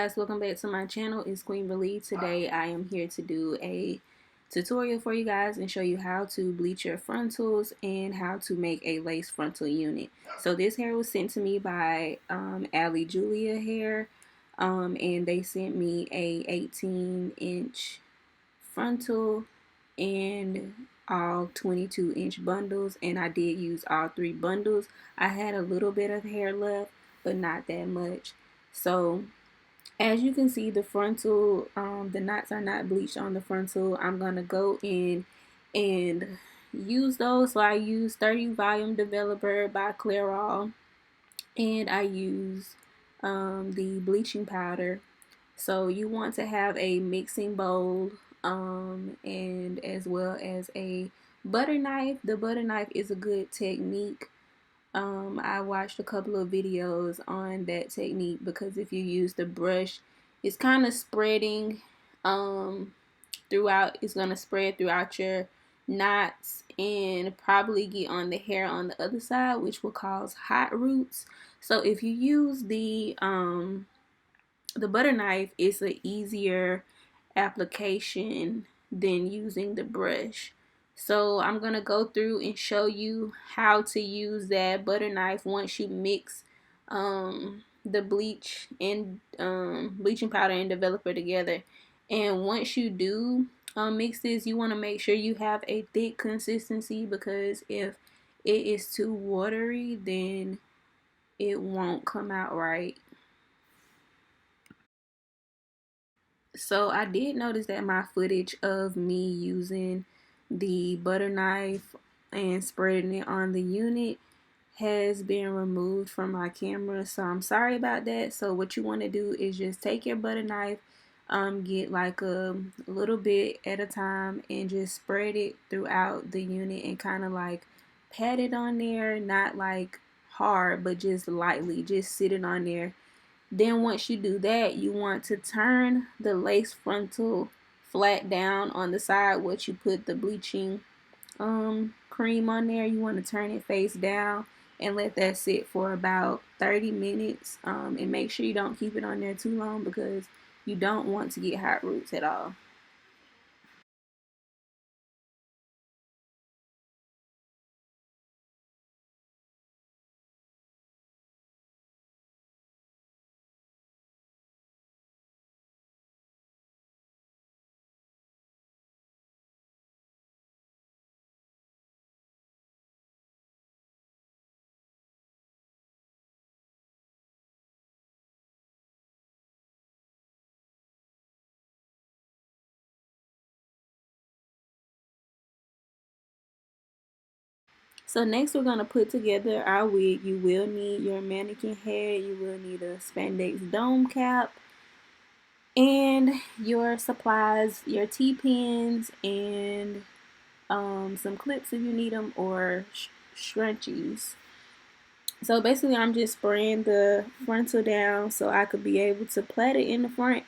guys, welcome back to my channel. It's queenvrly. Today I am here to do a tutorial for you guys and show you how to bleach your frontals and how to make a lace frontal unit. So this hair was sent to me by Ali Julia Hair, and they sent me a 18-inch frontal and all 22-inch bundles, and I did use all 3 bundles. I had a little bit of hair left, but not that much. So as you can see, the frontal, the knots are not bleached on the frontal. I'm going to go in and use those. So I use 30 Volume Developer by Clairol, and I use the bleaching powder. So you want to have a mixing bowl and as well as a butter knife. The butter knife is a good technique. I watched a couple of videos on that technique because if you use the brush, it's kind of spreading throughout. It's going to spread throughout your knots and probably get on the hair on the other side, which will cause hot roots. So if you use the butter knife, it's an easier application than using the brush. So I'm going to go through and show you how to use that butter knife once you mix the bleach and bleaching powder and developer together. And once you do mix this, you want to make sure you have a thick consistency, because if it is too watery, then it won't come out right. So I did notice that my footage of me using the butter knife and spreading it on the unit has been removed from my camera, so I'm sorry about that. So what you want to do is just take your butter knife, get like a little bit at a time and just spread it throughout the unit and kind of like pat it on there, not like hard but just lightly, just sit it on there. Then once you do that, you want to turn the lace frontal flat down on the side what you put the bleaching cream on there. You want to turn it face down and let that sit for about 30 minutes, and make sure you don't keep it on there too long because you don't want to get hot roots at all. So next we're going to put together our wig. You will need your mannequin head, you will need a spandex dome cap, and your supplies, your T-pins, and some clips if you need them, or scrunchies. So basically I'm just spraying the frontal down so I could be able to plait it in the front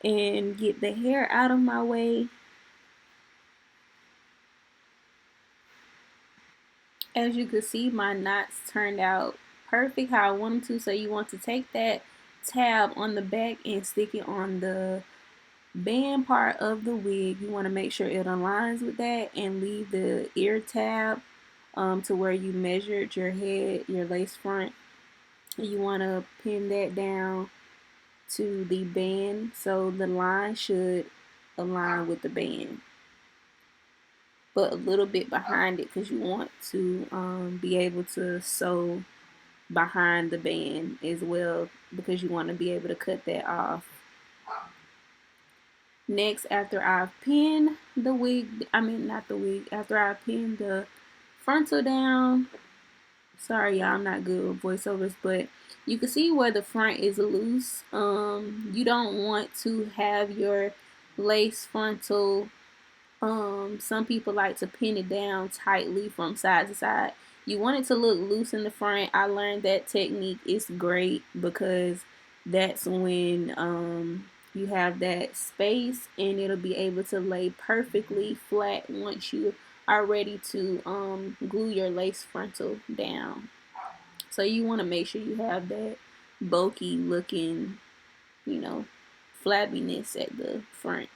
and get the hair out of my way. As you can see, my knots turned out perfect how I want them to. So you want to take that tab on the back and stick it on the band part of the wig. You want to make sure it aligns with that and leave the ear tab to where you measured your head, your lace front. You want to pin that down to the band so the line should align with the band, but a little bit behind it because you want to be able to sew behind the band as well, because you want to be able to cut that off. Next, after I've pinned the wig, after I pinned the frontal down, sorry y'all, I'm not good with voiceovers, but you can see where the front is loose. You don't want to have your lace frontal, some people like to pin it down tightly from side to side. You want it to look loose in the front. I learned that technique is great because that's when you have that space and it'll be able to lay perfectly flat once you are ready to glue your lace frontal down. So you want to make sure you have that bulky looking you know, flabbiness at the front.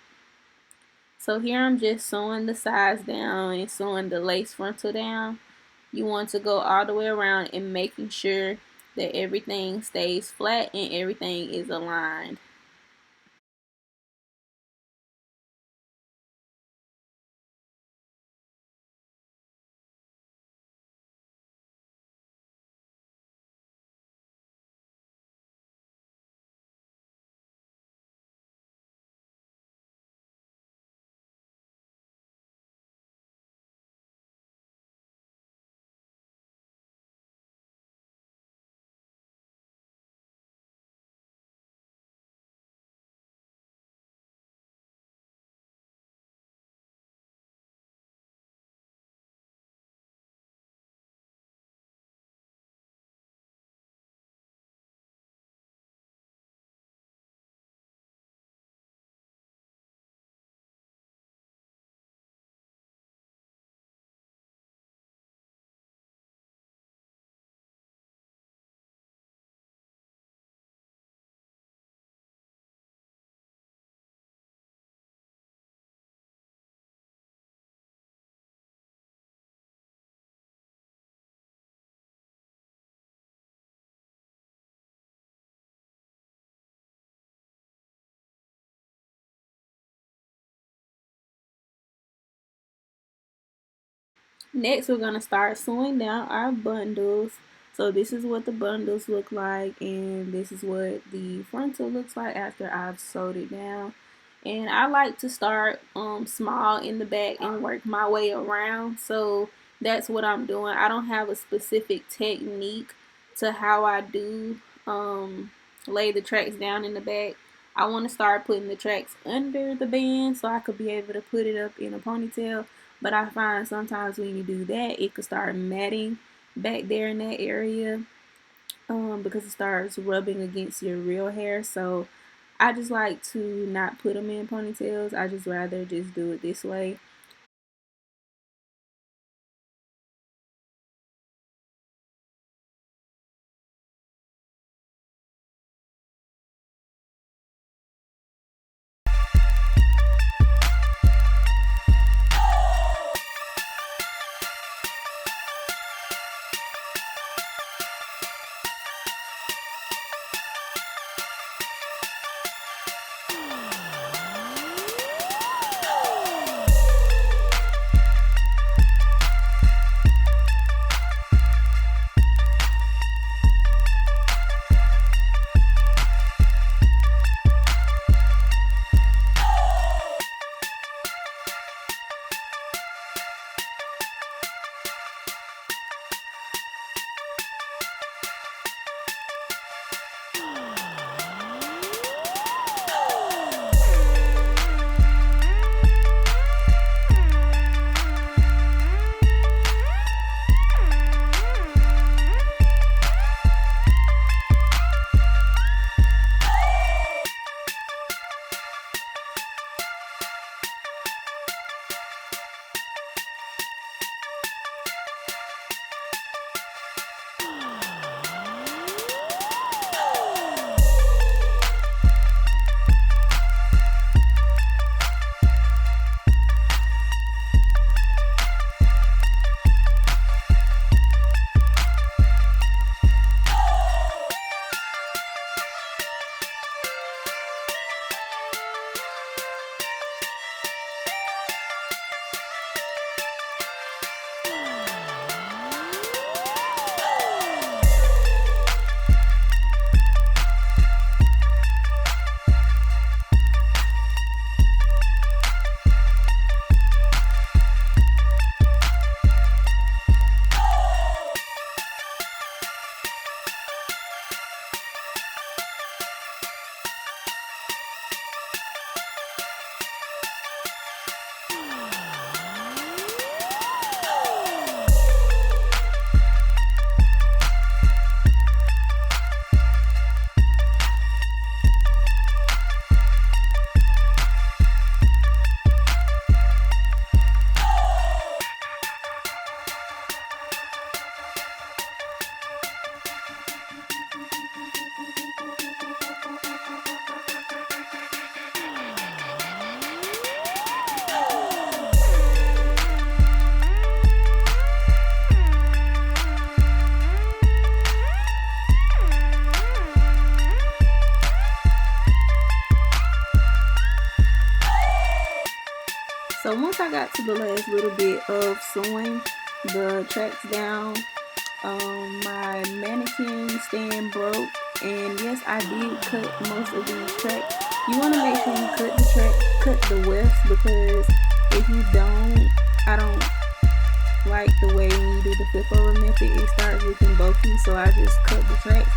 So here I'm just sewing the sides down and sewing the lace frontal down. You want to go all the way around and making sure that everything stays flat and everything is aligned. Next, we're going to start sewing down our bundles. So this is what the bundles look like, and this is what the frontal looks like after I've sewed it down. And I like to start small in the back and work my way around. So that's what I'm doing. I don't have a specific technique to how I do lay the tracks down in the back. I want to start putting the tracks under the band so I could be able to put it up in a ponytail. But I find sometimes when you do that, it could start matting back there in that area because it starts rubbing against your real hair. So I just like to not put them in ponytails. I just rather just do it this way. So once I got to the last little bit of sewing the tracks down, my mannequin stand broke, and yes, I did cut most of these tracks. You want to make sure you cut the wefts, because if you don't, I don't like the way when you do the flip over method, it starts looking bulky. So I just cut the tracks,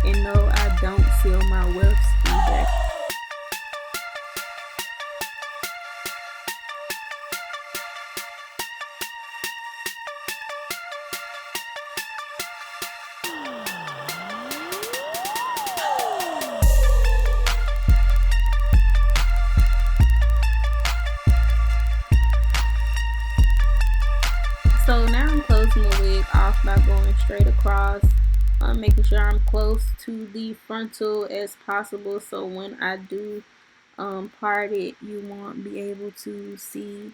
and no, I don't seal my wefts either. So now I'm closing the wig off by going straight across, making sure I'm close to the frontal as possible, so when I do part it, you won't be able to see,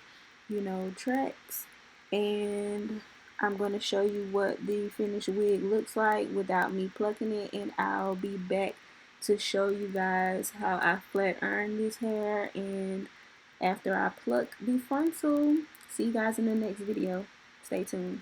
tracks. And I'm going to show you what the finished wig looks like without me plucking it, and I'll be back to show you guys how I flat iron this hair and after I pluck the frontal. See you guys in the next video. Stay tuned.